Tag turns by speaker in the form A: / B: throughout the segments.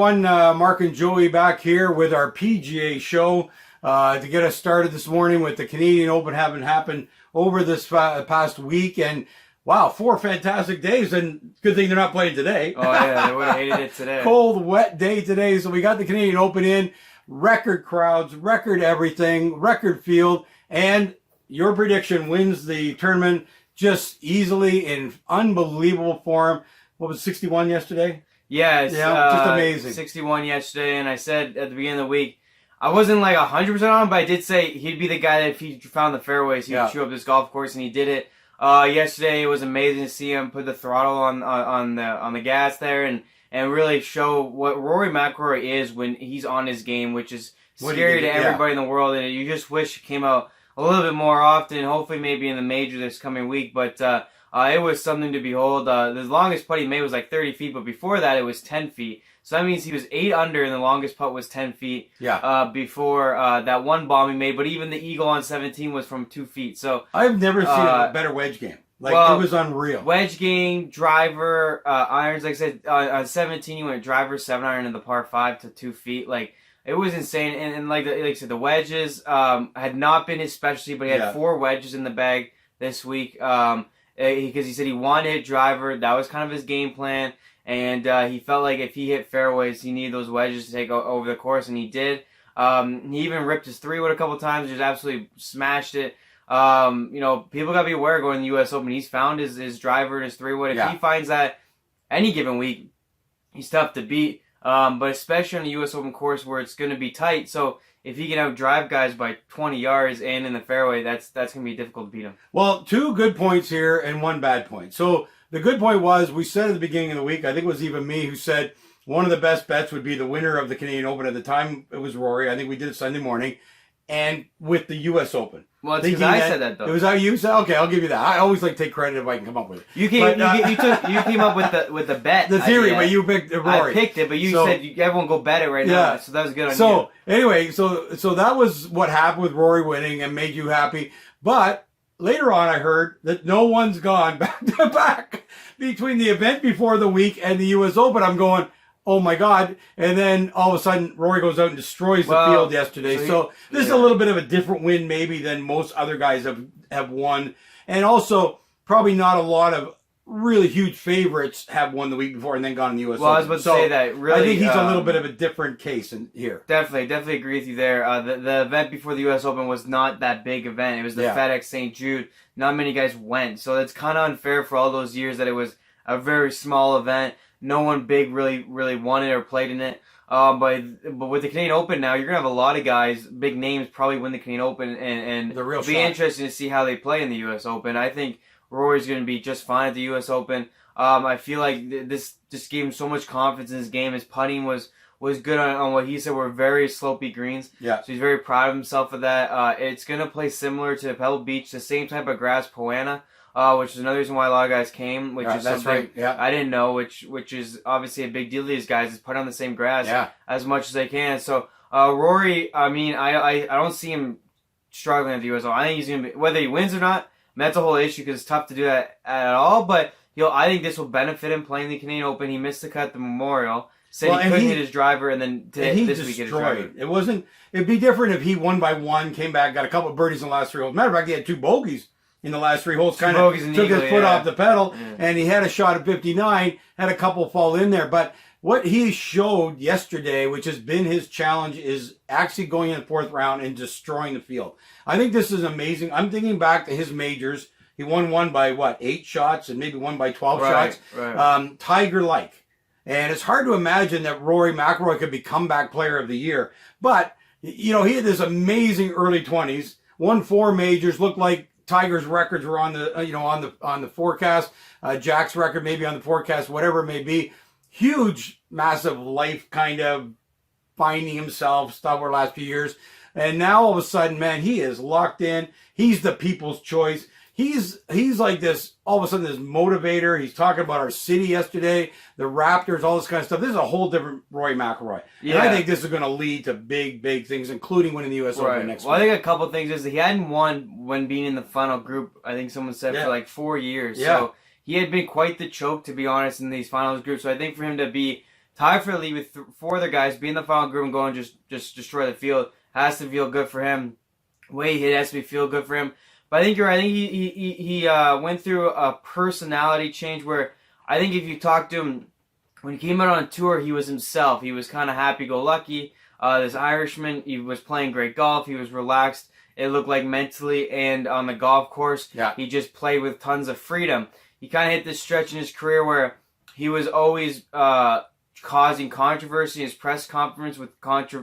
A: everyone. Mark and Joey back here with our PGA show to get us started this morning with the Canadian Open having happened over this past week. And wow, 4 fantastic days. And good thing they're not playing today.
B: Oh, yeah, they would have hated it today.
A: Cold, wet day today. So we got the Canadian Open in. Record crowds, record everything, record field. And your prediction wins the tournament just easily in unbelievable form. What was 61 yesterday?
B: Yeah,
A: just amazing.
B: 61 yesterday, and I said at the beginning of the week, I wasn't like 100% on, but I did say he'd be the guy that if he found the fairways, he'd show up this golf course, and he did it. Yesterday, it was amazing to see him put the throttle on the gas there, and really show what Rory McIlroy is when he's on his game, which is scary to everybody in the world, and you just wish it came out a little bit more often, hopefully maybe in the major this coming week, but it was something to behold. The longest putt he made was like 30 feet, but before that it was 10 feet. So that means he was 8 under and the longest putt was 10 feet before that one bomb he made. But even the eagle on 17 was from 2 feet. So
A: I've never seen a better wedge game. It was unreal.
B: Wedge game, driver, irons. Like I said, on 17 he went driver, 7-iron in the par 5 to 2 feet. It was insane. And like I said, the wedges had not been his specialty, but he had 4 wedges in the bag this week. Because he said he wanted to hit driver. That was kind of his game plan. And he felt like if he hit fairways, he needed those wedges to take over the course, and he did. He even ripped his 3-wood a couple times, just absolutely smashed it. People got to be aware going to the U.S. Open. He's found his driver and his 3-wood. If he finds that any given week, he's tough to beat. But especially on the U.S. Open course where it's going to be tight. So if he can outdrive guys by 20 yards and in the fairway, that's going to be difficult to beat him.
A: Well, 2 good points here and 1 bad point. So the good point was, we said at the beginning of the week, I think it was even me who said one of the best bets would be the winner of the Canadian Open. At the time, it was Rory. I think we did it Sunday morning. And with the U.S. Open.
B: Well, it's because I said that, though.
A: It was how you said? Okay, I'll give you that. I always like to take credit if I can come up with it.
B: You came up with the bet.
A: The theory, but you picked Rory.
B: I picked it, but you said everyone go bet it right now. So that was good on you.
A: Anyway, so that was what happened with Rory winning and made you happy. But later on, I heard that no one's gone back to back between the event before the week and the U.S. Open. I'm going, oh my God. And then all of a sudden, Rory goes out and destroys the field yesterday. So this is a little bit of a different win maybe than most other guys have won. And also, probably not a lot of really huge favorites have won the week before and then gone in the U.S. Open.
B: Well, I was about to say that. Really,
A: I think he's a little bit of a different case in here.
B: Definitely agree with you there. The event before the U.S. Open was not that big event. It was the FedEx St. Jude. Not many guys went. So it's kind of unfair for all those years that it was a very small event. No one big really won it or played in it. But with the Canadian Open now, you're going to have a lot of guys, big names, probably win the Canadian Open. And it'll be interesting to see how they play in the U.S. Open. I think Rory's going to be just fine at the U.S. Open. I feel like this just gave him so much confidence in his game. His putting was good on what he said were very slopey greens. Yeah. So he's very proud of himself for that. It's going to play similar to Pebble Beach, the same type of grass, Poana. Which is another reason why a lot of guys came, which is something I didn't know, which is obviously a big deal to these guys, is put on the same grass as much as they can. So Rory, I mean, I don't see him struggling at the U.S. Open. I think he's going to be, whether he wins or not, that's a whole issue because it's tough to do that at all. But I think this will benefit him playing the Canadian Open. He missed the cut at the Memorial. Said he couldn't hit his driver, and then this week hit his driver.
A: It'd be different if he won by 1, came back, got a couple of birdies in the last 3 holes. Matter of fact, he had 2 bogeys in the last 3 holes, kind of took his foot off the pedal, and he had a shot at 59, had a couple fall in there. But what he showed yesterday, which has been his challenge, is actually going in the 4th round and destroying the field. I think this is amazing. I'm thinking back to his majors. He won one by, 8 shots, and maybe one by 12 shots. Right. Tiger-like. And it's hard to imagine that Rory McIlroy could be comeback player of the year. But, he had this amazing early 20s, won 4 majors, looked like Tiger's records were on the on the forecast. Jack's record maybe on the forecast, whatever it may be. Huge, massive life kind of finding himself stuff over the last few years. And now all of a sudden, man, he is locked in. He's the people's choice. He's like this, all of a sudden, this motivator. He's talking about our city yesterday, the Raptors, all this kind of stuff. This is a whole different Rory McIlroy. Yeah. And I think this is going to lead to big things, including winning the U.S. Open next week.
B: I think a couple of things is that he hadn't won when being in the final group, I think someone said, for like 4 years. Yeah. So he had been quite the choke, to be honest, in these finals groups. So I think for him to tied for the lead with 4 other guys, be in the final group and go and just destroy the field. Has to feel good for him. Way he hit has to feel good for him. But I think you're right. I think he went through a personality change where I think if you talk to him, when he came out on tour, he was himself. He was kind of happy-go-lucky. This Irishman, he was playing great golf. He was relaxed. It looked like mentally and on the golf course, he just played with tons of freedom. He kind of hit this stretch in his career where he was always causing controversy. His press conference with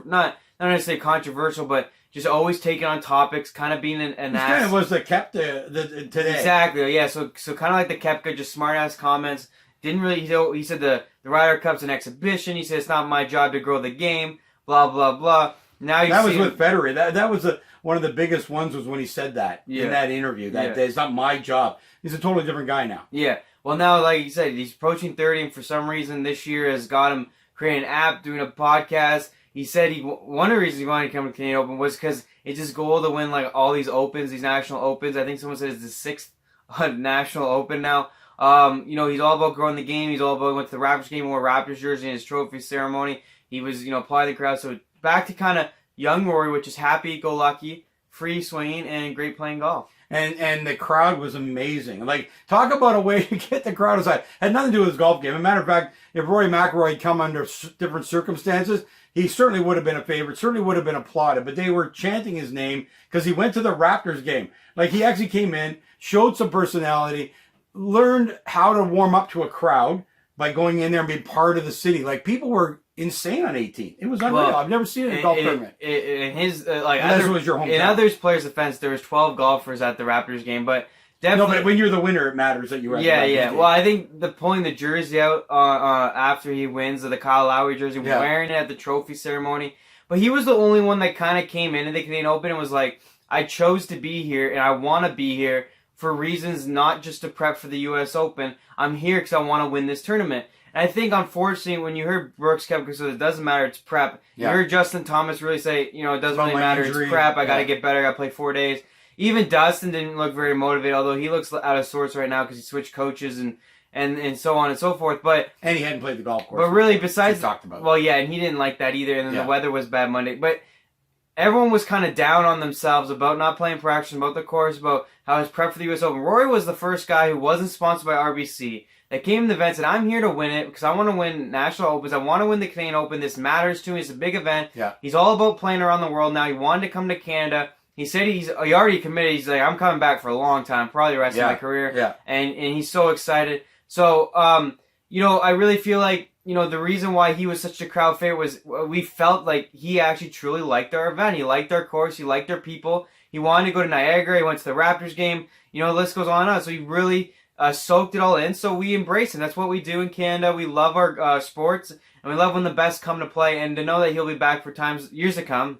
B: not necessarily controversial, but just always taking on topics, kind of being an ass.
A: Kind of was the Koepka today.
B: Exactly, yeah. So kind of like the Koepka, just smart ass comments. Didn't really. He said the Ryder Cup's an exhibition. He said it's not my job to grow the game. Blah blah blah. Now
A: that was with Federer. That was one of the biggest ones was when he said that in that interview. That it's not my job. He's a totally different guy now.
B: Yeah. Well, now, like you said, he's approaching 30, and for some reason this year has got him creating an app, doing a podcast. He said one of the reasons he wanted to come to Canadian Open was because it's his goal to win like all these opens, these national opens. I think someone said it's the 6th national open now. He's all about growing the game. He's all about went to the Raptors game, wore Raptors jersey in his trophy ceremony. He was, applying the crowd. So back to kind of young Rory, which is happy-go-lucky, free swinging, and great playing golf.
A: And the crowd was amazing. Like, talk about a way to get the crowd aside. Had nothing to do with his golf game. As a matter of fact, if Rory McIlroy had come under different circumstances, he certainly would have been a favorite, certainly would have been applauded. But they were chanting his name because he went to the Raptors game. Like, he actually came in, showed some personality, learned how to warm up to a crowd by going in there and being part of the city. Like, people were insane on 18. It was unreal. I've never seen it in a golf tournament.
B: In his
A: was your hometown.
B: In others' players' defense, there was 12 golfers at the Raptors game, but definitely.
A: No, but when you're the winner, it matters that you were.
B: Yeah. Well, I think pulling the jersey out after he wins the Kyle Lowry jersey, wearing it at the trophy ceremony, but he was the only one that kind of came into the Canadian Open and was like, "I chose to be here, and I want to be here for reasons not just to prep for the U.S. Open. I'm here because I want to win this tournament." And I think, unfortunately, when you heard Brooks Koepka say it doesn't matter, it's prep. You heard Justin Thomas really say, it doesn't really matter, it's prep. I got to get better. I got to play 4 days. Even Dustin didn't look very motivated, although he looks out of sorts right now because he switched coaches and so on and so forth.
A: And he hadn't played the golf course.
B: But really, besides,
A: talked about
B: well, yeah, and he didn't like that either. And then the weather was bad Monday. But everyone was kind of down on themselves about not playing practice, about the course, about how his prep for the U.S. Open. Rory was the first guy who wasn't sponsored by RBC that came to the event and said, I'm here to win it because I want to win national opens. I want to win the Canadian Open. This matters to me. It's a big event.
A: Yeah.
B: He's all about playing around the world now. He wanted to come to Canada. He said he already committed. He's like, I'm coming back for a long time, probably the rest of my career.
A: Yeah.
B: And he's so excited. So, I really feel like, the reason why he was such a crowd favorite was we felt like he actually truly liked our event. He liked our course. He liked our people. He wanted to go to Niagara. He went to the Raptors game. The list goes on and on. So he really soaked it all in. So we embrace him. That's what we do in Canada. We love our sports, and we love when the best come to play. And to know that he'll be back for years to come.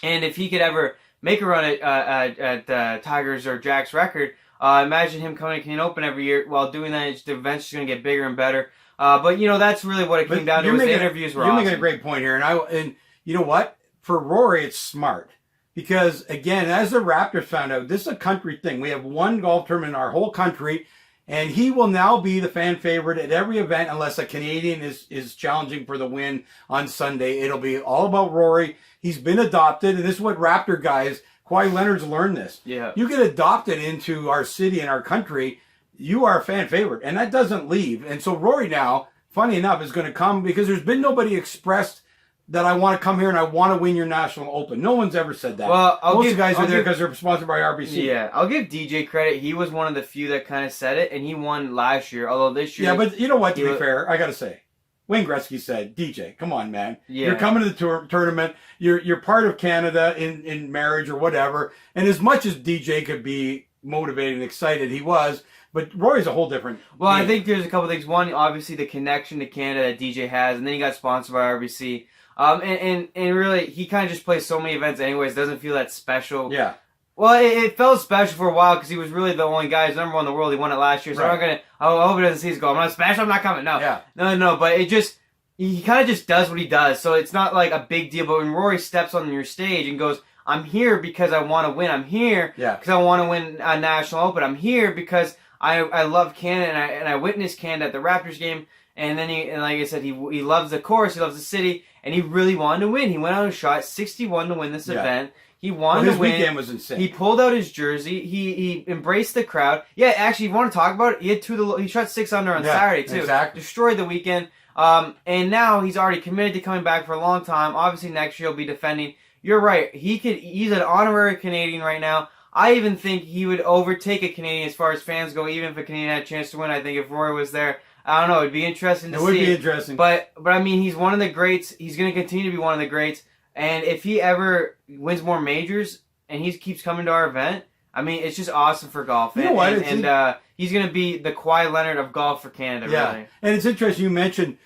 B: And if he could ever make a run at Tigers or Jack's record, imagine him coming to Canadian Open every year. While doing that, the event's just going to get bigger and better. But that's really what it came down to. The interviews were awesome.
A: You're making a great point here, and you know what? For Rory, it's smart because again, as the Raptors found out, this is a country thing. We have one golf tournament in our whole country, and he will now be the fan favorite at every event unless a Canadian is challenging for the win on Sunday. It'll be all about Rory. He's been adopted, and this is what Raptor guys. Kawhi Leonard's learned this.
B: Yeah.
A: You get adopted into our city and our country, you are a fan favorite, and that doesn't leave. And so Rory now, funny enough, is going to come because there's been nobody expressed that I want to come here and I want to win your national open. No one's ever said that.
B: Well,
A: most of the guys are there because they're sponsored by RBC.
B: Yeah, I'll give DJ credit. He was one of the few that kind of said it, and he won last year. Although this year,
A: yeah, but you know what? To be fair, I got to say, Wayne Gretzky said, "DJ, come on, man.
B: Yeah.
A: You're coming to the tournament. You're part of Canada in marriage or whatever." And as much as DJ could be motivated and excited, he was. But Rory's a whole different.
B: Well, I think there's a couple things. One, obviously the connection to Canada that DJ has, and then he got sponsored by RBC. And really, he kind of just plays so many events anyways. Doesn't feel that special.
A: Yeah.
B: Well, it felt special for a while because he was really the only guy who's number one in the world. He won it last year, so I'm not gonna. I hope he doesn't see his goal. I'm not special. I'm not coming. No.
A: Yeah.
B: No. But it just. He kind of just does what he does, so it's not like a big deal. But when Rory steps on your stage and goes, I'm here because I want to win. I'm here because I want to win a national open. I'm here because I love Canada and I witnessed Canada at the Raptors game. And then and like I said, he loves the course, he loves the city, and he really wanted to win. He went out and shot 61 to win this event. He wanted to win.
A: His weekend was insane.
B: He pulled out his jersey. He embraced the crowd. Yeah, actually, you want to talk about it? He had he shot 6 under on Saturday too.
A: Exactly.
B: Destroyed the weekend. And now he's already committed to coming back for a long time. Obviously, next year he'll be defending. You're right. He's an honorary Canadian right now. I even think he would overtake a Canadian as far as fans go, even if a Canadian had a chance to win. I think if Rory was there, I don't know, it'd be interesting to see.
A: It would be interesting.
B: But I mean, he's one of the greats. He's going to continue to be one of the greats. And if he ever wins more majors and he keeps coming to our event, I mean, it's just awesome for golf.
A: You know what?
B: And he's going to be the Kawhi Leonard of golf for Canada, really.
A: And it's interesting you mentioned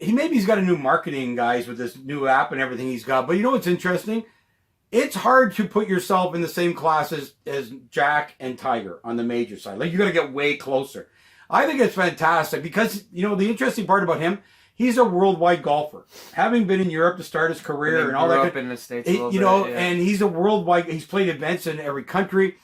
A: he's got a new marketing guys with this new app and everything he's got. But you know what's interesting? It's hard to put yourself in the same class as Jack and Tiger on the major side. Like, you got to get way closer. I think it's fantastic because, you know, the interesting part about him, he's a worldwide golfer. Having been in Europe to start his career and all that.
B: Up in the States a little bit,
A: and he's a worldwide, he's played events in every country.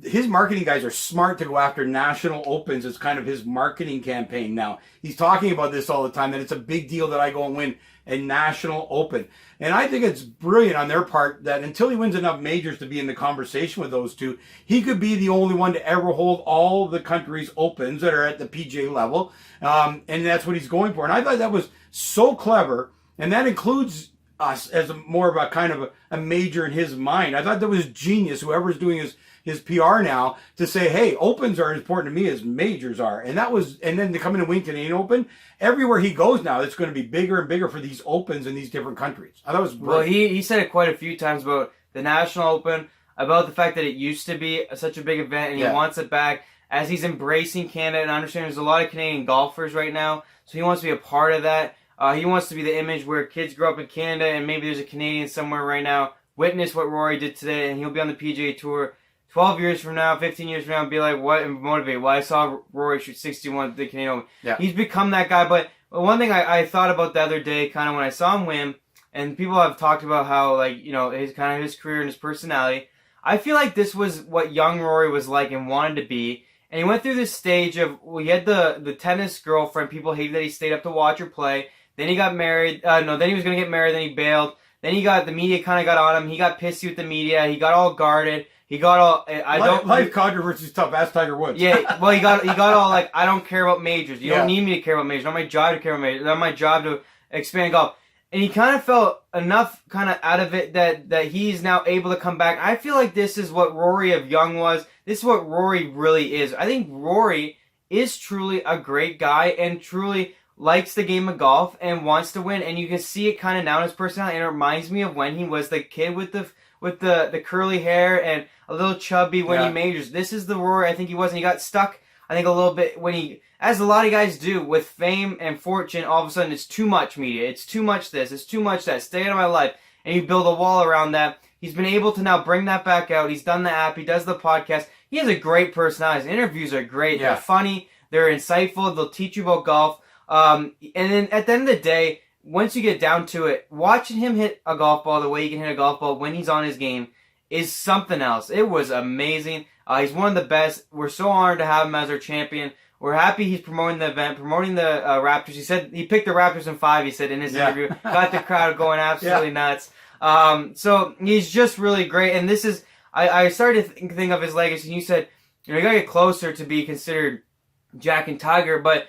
A: His marketing guys are smart to go after national opens. It's kind of his marketing campaign now. He's talking about this all the time, that it's a big deal that I go and win a national open. And I think it's brilliant on their part that until he wins enough majors to be in the conversation with those two, he could be the only one to ever hold all the country's opens that are at the PGA level. And that's what he's going for. And I thought that was so clever. And that includes us as more of a kind of a major in his mind. I thought that was genius, whoever's doing his PR now, to say, hey, opens are as important to me as majors are. And then to come in and win Canadian Open, everywhere he goes now, it's going to be bigger and bigger for these opens in these different countries. I thought it was brilliant.
B: Well, he said it quite a few times about the National Open, about the fact that it used to be such a big event, and he wants it back as he's embracing Canada and understanding there's a lot of Canadian golfers right now, so he wants to be a part of that. He wants to be the image where kids grow up in Canada, and maybe there's a Canadian somewhere right now, witness what Rory did today, and he'll be on the PGA Tour 12 years from now, 15 years from now, and be like, what, and motivate? Well, I saw Rory shoot 61 at the Canadian Open.
A: Yeah.
B: He's become that guy, but one thing I thought about the other day, kind of when I saw him win, and people have talked about how, like, you know, his career and his personality, I feel like this was what young Rory was like and wanted to be. And he went through this stage of, well, he had the tennis girlfriend. People hated that he stayed up to watch her play. Then he got married. Then he was going to get married. Then he bailed. Then the media kind of got on him. He got pissy with the media. He got all guarded. He got all,
A: life controversy is tough. Ask Tiger Woods.
B: Yeah, well, he got all like, I don't care about majors. You don't need me to care about majors. It's not my job to care about majors. It's not my job to expand golf. And he kind of felt enough kind of out of it that he's now able to come back. I feel like this is what Rory of young was. This is what Rory really is. I think Rory is truly a great guy and truly likes the game of golf and wants to win. And you can see it kind of now in his personality. And it reminds me of when he was the kid with the curly hair and a little chubby when he majors. This is the Rory I think he was. And he got stuck, I think, a little bit when he, as a lot of guys do, with fame and fortune, all of a sudden it's too much media. It's too much this. It's too much that. Stay out of my life. And you build a wall around that. He's been able to now bring that back out. He's done the app. He does the podcast. He has a great personality. His interviews are great. Yeah. They're funny. They're insightful. They'll teach you about golf. And then at the end of the day, once you get down to it, watching him hit a golf ball the way he can hit a golf ball when he's on his game is something else. It was amazing. He's one of the best. We're so honored to have him as our champion. We're happy he's promoting the event, promoting the Raptors. He said he picked the Raptors in 5, he said in his interview. Got the crowd going absolutely nuts. So he's just really great. And this is, I started to think of his legacy. You said, you know, you got to get closer to be considered Jack and Tiger. But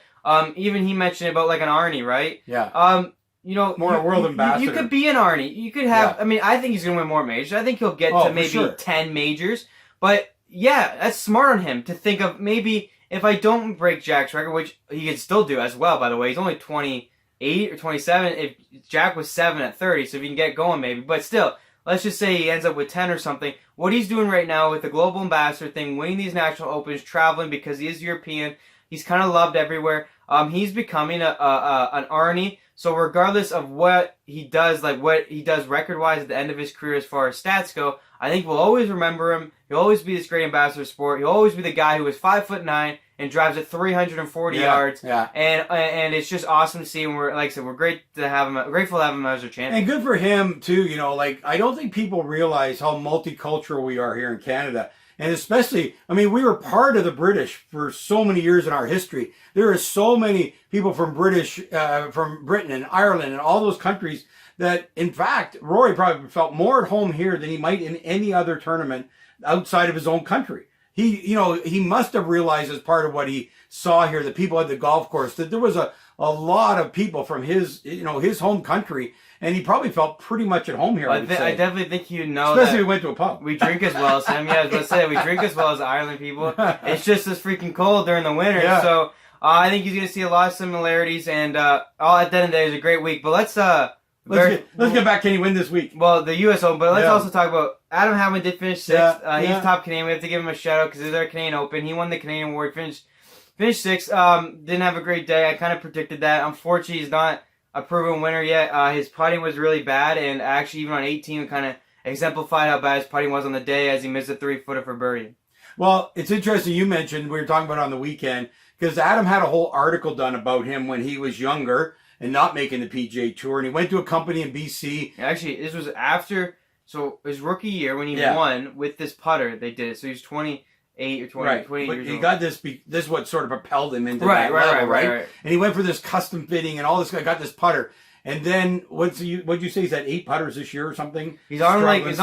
B: even he mentioned about like an Arnie, right?
A: Yeah.
B: You know,
A: more a world ambassador.
B: You could be an Arnie. You could have, I mean, I think he's going to win more majors. I think he'll get to maybe 10 majors. But yeah, that's smart on him to think of maybe if I don't break Jack's record, which he could still do as well, by the way. He's only 28 or 27. If Jack was 7 at 30, so if you can get going maybe. But still, let's just say he ends up with 10 or something. What he's doing right now with the global ambassador thing, winning these national opens, traveling because he is European, he's kind of loved everywhere. He's becoming an Arnie. So regardless of what he does, like what he does record-wise at the end of his career as far as stats go, I think we'll always remember him. He'll always be this great ambassador of sport. He'll always be the guy who is 5'9" and drives at 340 yards. Yeah. And it's just awesome to see. And we're, like I said, we're grateful to have him as our champion.
A: And good for him too. You know, like I don't think people realize how multicultural we are here in Canada. And especially, I mean, we were part of the British for so many years in our history. There are so many people from from Britain and Ireland and all those countries that, in fact, Rory probably felt more at home here than he might in any other tournament outside of his own country. He must have realized as part of what he saw here, the people at the golf course, that there was a lot of people from his home country, and he probably felt pretty much at home here. I
B: definitely think you know,
A: especially if we went to a pub.
B: We drink as well, Sam. Yeah, I was going to say, we drink as well as Ireland people. It's just as freaking cold during the winter, so I think he's going to see a lot of similarities, and at the end of the day, it was a great week. But let's
A: get back. Can he win this week?
B: Well, the U.S. Open, but let's also talk about Adam Hadwin did finish sixth. He's top Canadian. We have to give him a shout out because it's our Canadian Open. He won the Canadian Award. Finished sixth. Didn't have a great day. I kind of predicted that. Unfortunately, he's not a proven winner yet. His putting was really bad, and actually even on 18, it kind of exemplified how bad his putting was on the day as he missed a 3-footer for birdie.
A: Well, it's interesting you mentioned, we were talking about on the weekend, because Adam had a whole article done about him when he was younger and not making the PGA Tour, and he went to a company in BC.
B: Actually, this was after, so his rookie year when he won with this putter, they did it. So he was 28 or 28 years old.
A: He got this is what sort of propelled him into that level, right? And he went for this custom fitting and all this. I got this putter. And then what'd you say? He's had 8 putters this year or something?
B: He's on like his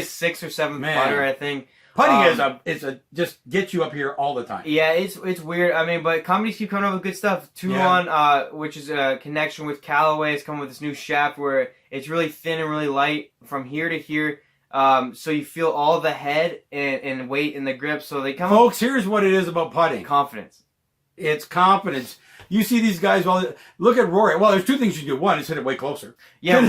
B: 6th or 7th putter, I think.
A: Putting is just gets you up here all the time.
B: Yeah, it's weird. I mean, but companies keep coming up with good stuff. Toulon, which is a connection with Callaway, is coming with this new shaft where it's really thin and really light from here to here. So you feel all the head and weight in the grip. So they come.
A: Folks, here's what it is about putting.
B: Confidence.
A: It's confidence. You see these guys, look at Rory. Well, there's 2 things you do. One is hit it way closer.
B: Yeah,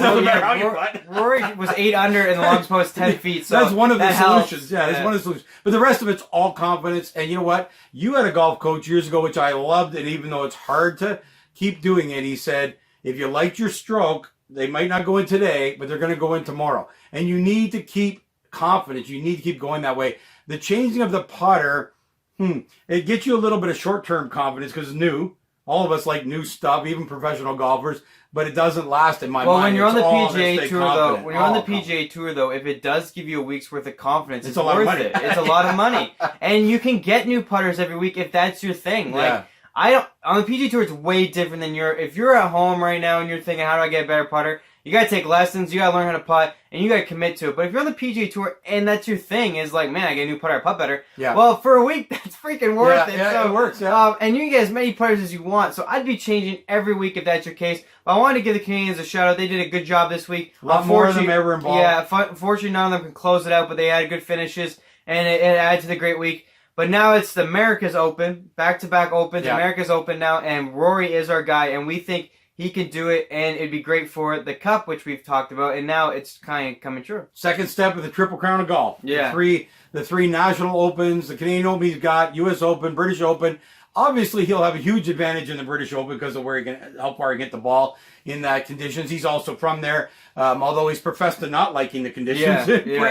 B: Rory was 8 under and the long post 10 feet. So
A: that's one of the solutions.
B: Helps.
A: Yeah, that's one of the solutions. But the rest of it's all confidence. And you know what? You had a golf coach years ago, which I loved. And even though it's hard to keep doing it, he said, if you liked your stroke, they might not go in today, but they're going to go in tomorrow. And you need to keep confidence. You need to keep going that way. The changing of the putter, it gets you a little bit of short-term confidence because it's new. All of us like new stuff, even professional golfers, but it doesn't last in my mind.
B: Well, when you're on the PGA Tour, though, if it does give you a week's worth of confidence, it's worth it. It's a lot of money, and you can get new putters every week if that's your thing. Like on the PGA Tour, it's way different than if you're at home right now and you're thinking, how do I get a better putter? You gotta take lessons, you gotta learn how to putt, and you gotta commit to it. But if you're on the PGA Tour and that's your thing, is like, man, I get a new putter, I putt better. Yeah. Well, for a week, that's freaking worth it.
A: Yeah,
B: so,
A: it works. Yeah.
B: And you can get as many putters as you want. So I'd be changing every week if that's your case. But I wanted to give the Canadians a shout out. They did a good job this week.
A: A lot more of them ever involved.
B: Yeah, unfortunately, none of them can close it out, but they had good finishes, and it added to the great week. But now it's the America's Open, back-to-back Opens. Yeah. America's Open now, and Rory is our guy, and we think he can do it, and it'd be great for the Cup, which we've talked about, and now it's kind of coming true.
A: Second step of the Triple Crown of golf.
B: Yeah.
A: The three national opens, the Canadian Open he's got, U.S. Open, British Open. Obviously, he'll have a huge advantage in the British Open because of how far he can get the ball in that conditions. He's also from there, although he's professed to not liking the conditions,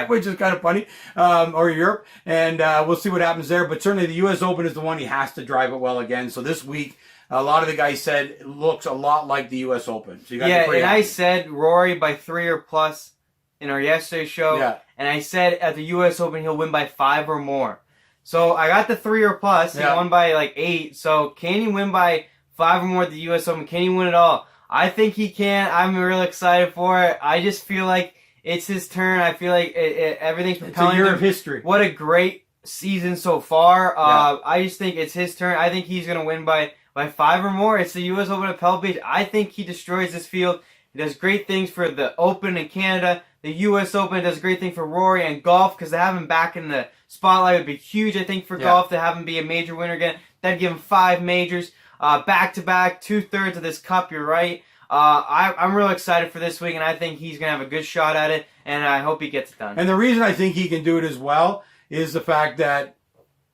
A: which is kind of funny, or Europe. And we'll see what happens there. But certainly the U.S. Open is the one he has to drive it well again. So this week, a lot of the guys said it looks a lot like the U.S. Open. So you got
B: I said Rory by 3 or plus in our yesterday show. Yeah. And I said at the U.S. Open he'll win by 5 or more. So I got the 3 or plus. He won by like 8. So can he win by 5 or more at the U.S. Open? Can he win it all? I think he can. I'm really excited for it. I just feel like it's his turn. I feel like everything's propelling him.
A: It's a year of history.
B: What a great season so far. I just think it's his turn. I think he's going to win by 5 or more. It's the U.S. Open at Pebble Beach. I think he destroys this field. He does great things for the Open in Canada. The U.S. Open does a great thing for Rory and golf because to have him back in the spotlight would be huge, I think, for golf to have him be a major winner again. That'd give him 5 majors, back-to-back, 2/3 of this Cup. You're right. I'm real excited for this week, and I think he's going to have a good shot at it, and I hope he gets it done.
A: And the reason I think he can do it as well is the fact that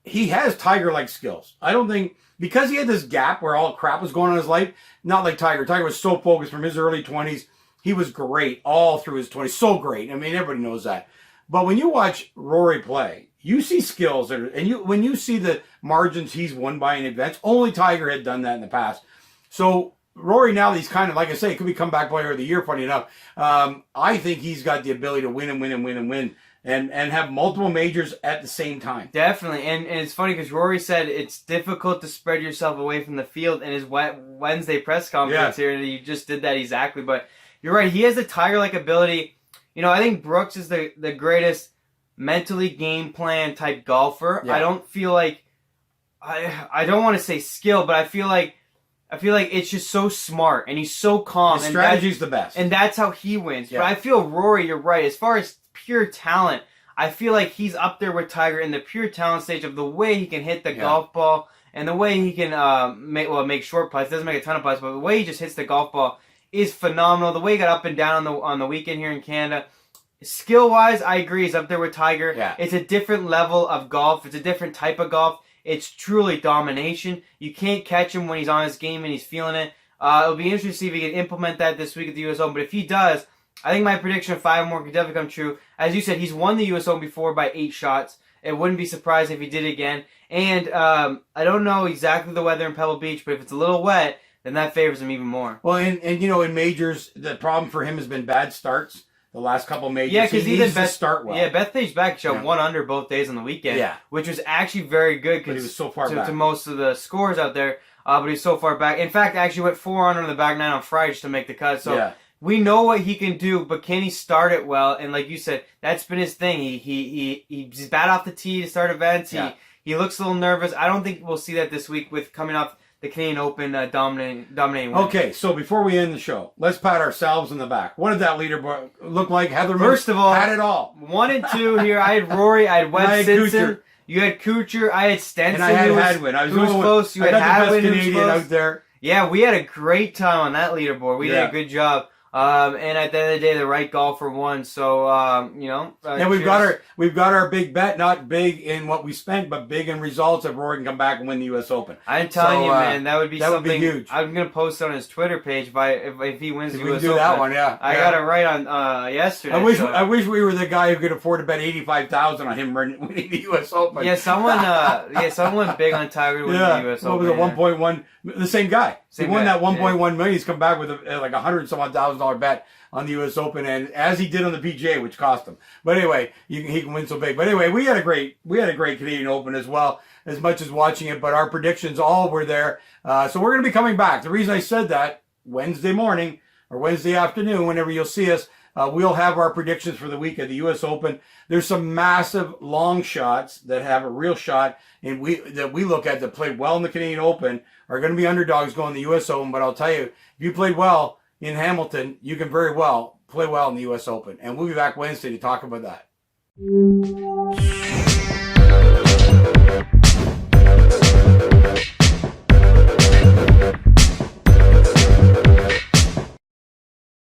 A: he has Tiger-like skills. I don't think, because he had this gap where all crap was going on in his life, not like Tiger. Tiger was so focused from his early 20s. He was great all through his 20s. So great. I mean, everybody knows that. But when you watch Rory play, you see skills when you see the margins he's won by in events, only Tiger had done that in the past. So Rory now, he's kind of, like I say, could be comeback player of the year, funny enough. I think he's got the ability to win and win and win and win and have multiple majors at the same time.
B: Definitely, and it's funny because Rory said it's difficult to spread yourself away from the field in his Wednesday press conference here, and you just did that exactly. But you're right, he has a Tiger-like ability. You know, I think Brooks is the greatest mentally game plan type golfer. I don't feel like I don't want to say skill, but I feel like it's just so smart, and he's so calm.
A: His strategy's the best.
B: And that's how he wins. Yeah. But I feel Rory, you're right. As far as pure talent, I feel like he's up there with Tiger in the pure talent stage of the way he can hit the golf ball and the way he can make short putts. Doesn't make a ton of putts, but the way he just hits the golf ball is phenomenal. The way he got up and down on the weekend here in Canada. Skill-wise, I agree, he's up there with Tiger.
A: Yeah.
B: It's a different level of golf. It's a different type of golf. It's truly domination. You can't catch him when he's on his game and he's feeling it. It'll be interesting to see if he can implement that this week at the U.S. Open. But if he does, I think my prediction of 5 more could definitely come true. As you said, he's won the U.S. Open before by 8 shots. It wouldn't be surprised if he did it again. And I don't know exactly the weather in Pebble Beach, but if it's a little wet, then that favors him even more.
A: Well, and you know, in majors, the problem for him has been bad starts. The last couple of majors,
B: yeah, because
A: he needs to start well.
B: Yeah, Bethpage back shot 1 under both days on the weekend, which was actually very good.
A: But he was so far back
B: to most of the scores out there. But he's so far back. In fact, actually went 4 under on the back 9 on Friday just to make the cut. So we know what he can do, but can he start it well? And like you said, that's been his thing. He's bad off the tee to start events. He looks a little nervous. I don't think we'll see that this week with coming off the Canadian Open dominating win.
A: Okay, so before we end the show, let's pat ourselves in the back. What did that leaderboard look like? Heather
B: First of all,
A: had it all.
B: 1 and 2 here. I had Rory. I had Webb Simpson. You had Kuchar. I had Stenson.
A: And I had Hadwin. I was
B: close. You had Hadwin,
A: the best Canadian out there.
B: Yeah, we had a great time on that leaderboard. We did a good job. And at the end of the day, the right golfer won. So, you know.
A: And we've got our big bet, not big in what we spent, but big in results if Rory can come back and win the U.S. Open.
B: I'm telling you, man, that would be something.
A: Would be huge.
B: I'm going to post it on his Twitter page if he wins the U.S. Open.
A: We can do that one, I
B: got it right on yesterday.
A: I wish we were the guy who could afford to bet $85,000 on him winning the U.S. Open.
B: Yeah, someone big on Tiger winning the U.S. Open.
A: What was it, 1.1? The same guy. He won that 1.1 million. He's come back with like $100,000 bet on the U.S. Open, and as he did on the PGA, which cost him. But anyway, he can win so big. But anyway, we had a great Canadian Open as well, as much as watching it. But our predictions all were there. So we're going to be coming back. The reason I said that, Wednesday morning or Wednesday afternoon, whenever you'll see us, we'll have our predictions for the week of the U.S. Open. There's some massive long shots that have a real shot, and that we look at that played well in the Canadian Open are going to be underdogs going to the U.S. Open. But I'll tell you, if you played well in Hamilton, you can very well play well in the U.S. Open. And we'll be back Wednesday to talk about that.